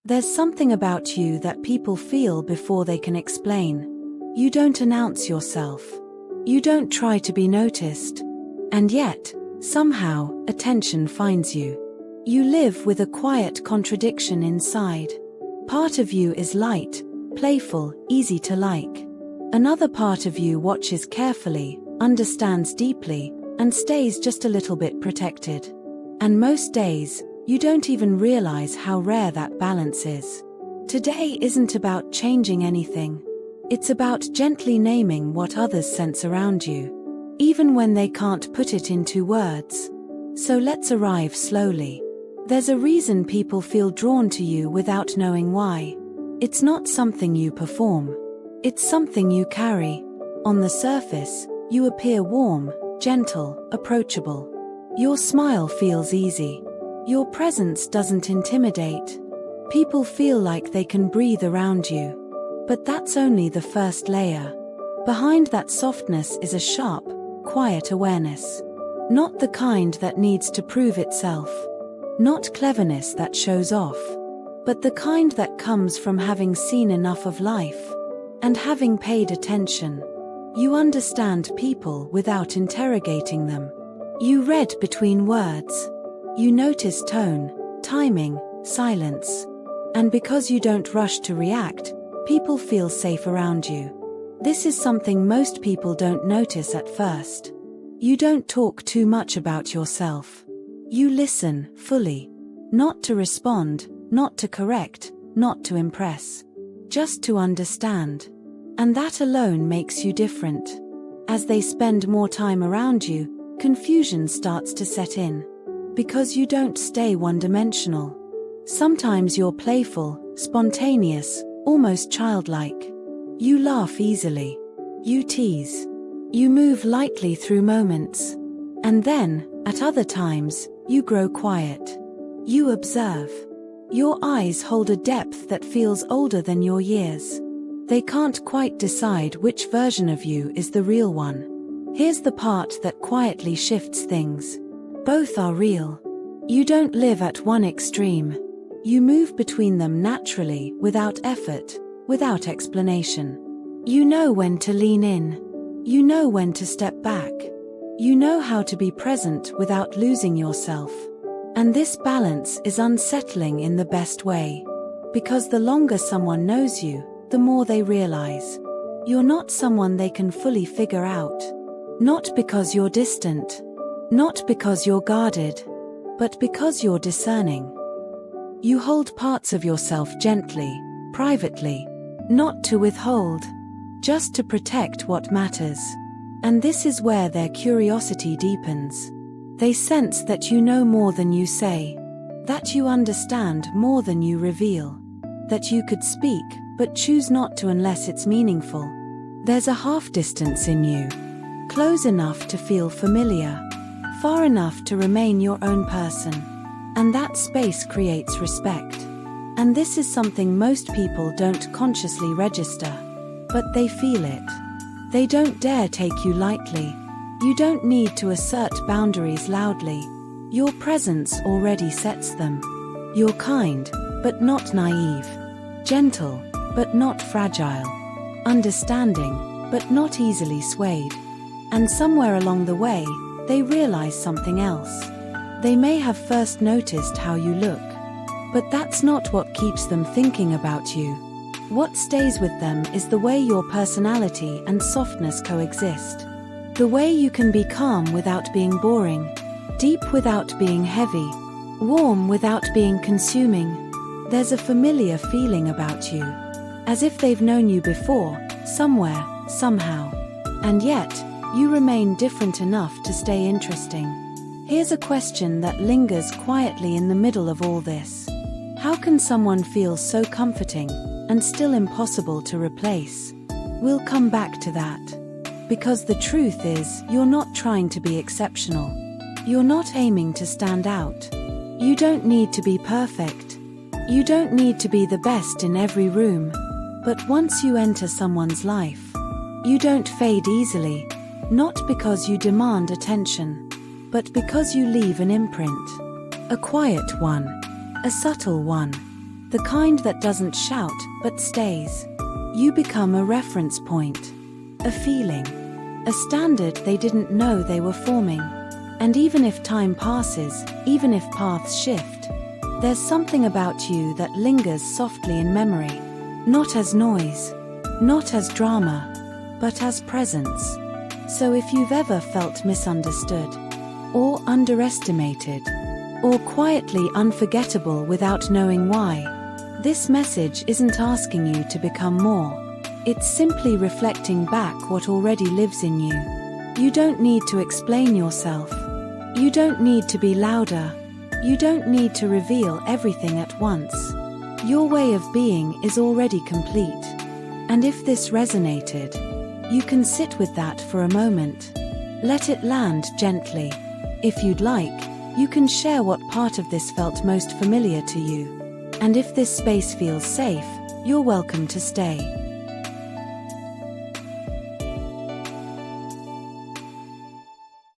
There's something about you that people feel before they can explain. You don't announce yourself. You don't try to be noticed. And yet, somehow, attention finds you. You live with a quiet contradiction inside. Part of you is light, playful, easy to like. Another part of you watches carefully, understands deeply, and stays just a little bit protected. And most days, you don't even realize how rare that balance is. Today isn't about changing anything. It's about gently naming what others sense around you, even when they can't put it into words. So let's arrive slowly. There's a reason people feel drawn to you without knowing why. It's not something you perform. It's something you carry. On the surface, you appear warm, gentle, approachable. Your smile feels easy. Your presence doesn't intimidate. People feel like they can breathe around you. But that's only the first layer. Behind that softness is a sharp, quiet awareness. Not the kind that needs to prove itself. Not cleverness that shows off. But the kind that comes from having seen enough of life. And having paid attention. You understand people without interrogating them. You read between words. You notice tone, timing, silence. And because you don't rush to react, people feel safe around you. This is something most people don't notice at first. You don't talk too much about yourself. You listen fully. Not to respond, not to correct, not to impress. Just to understand. And that alone makes you different. As they spend more time around you, confusion starts to set in. Because you don't stay one-dimensional. Sometimes you're playful, spontaneous, almost childlike. You laugh easily. You tease. You move lightly through moments. And then, at other times, you grow quiet. You observe. Your eyes hold a depth that feels older than your years. They can't quite decide which version of you is the real one. Here's the part that quietly shifts things. Both are real. You don't live at one extreme. You move between them naturally, without effort, without explanation. You know when to lean in. You know when to step back. You know how to be present without losing yourself. And this balance is unsettling in the best way. Because the longer someone knows you, the more they realize. You're not someone they can fully figure out. Not because you're distant. Not because you're guarded. But because you're discerning. You hold parts of yourself gently, privately. Not to withhold. Just to protect what matters. And this is where their curiosity deepens. They sense that you know more than you say. That you understand more than you reveal. That you could speak, but choose not to unless it's meaningful. There's a half distance in you. Close enough to feel familiar. Far enough to remain your own person. And that space creates respect. And this is something most people don't consciously register. But they feel it. They don't dare take you lightly. You don't need to assert boundaries loudly. Your presence already sets them. You're kind, but not naive. Gentle, but not fragile. Understanding, but not easily swayed. And somewhere along the way, they realize something else. They may have first noticed how you look. But that's not what keeps them thinking about you. What stays with them is the way your personality and softness coexist. The way you can be calm without being boring. Deep without being heavy. Warm without being consuming. There's a familiar feeling about you. As if they've known you before, somewhere, somehow. And yet, you remain different enough to stay interesting. Here's a question that lingers quietly in the middle of all this. How can someone feel so comforting, and still impossible to replace? We'll come back to that. Because the truth is, you're not trying to be exceptional. You're not aiming to stand out. You don't need to be perfect. You don't need to be the best in every room. But once you enter someone's life, you don't fade easily. Not because you demand attention, but because you leave an imprint. A quiet one. A subtle one. The kind that doesn't shout, but stays. You become a reference point. A feeling. A standard they didn't know they were forming. And even if time passes, even if paths shift, there's something about you that lingers softly in memory. Not as noise, not as drama, but as presence. So if you've ever felt misunderstood, or underestimated, or quietly unforgettable without knowing why, this message isn't asking you to become more. It's simply reflecting back what already lives in you. You don't need to explain yourself. You don't need to be louder. You don't need to reveal everything at once. Your way of being is already complete. And if this resonated, you can sit with that for a moment. Let it land gently. If you'd like, you can share what part of this felt most familiar to you. And if this space feels safe, you're welcome to stay.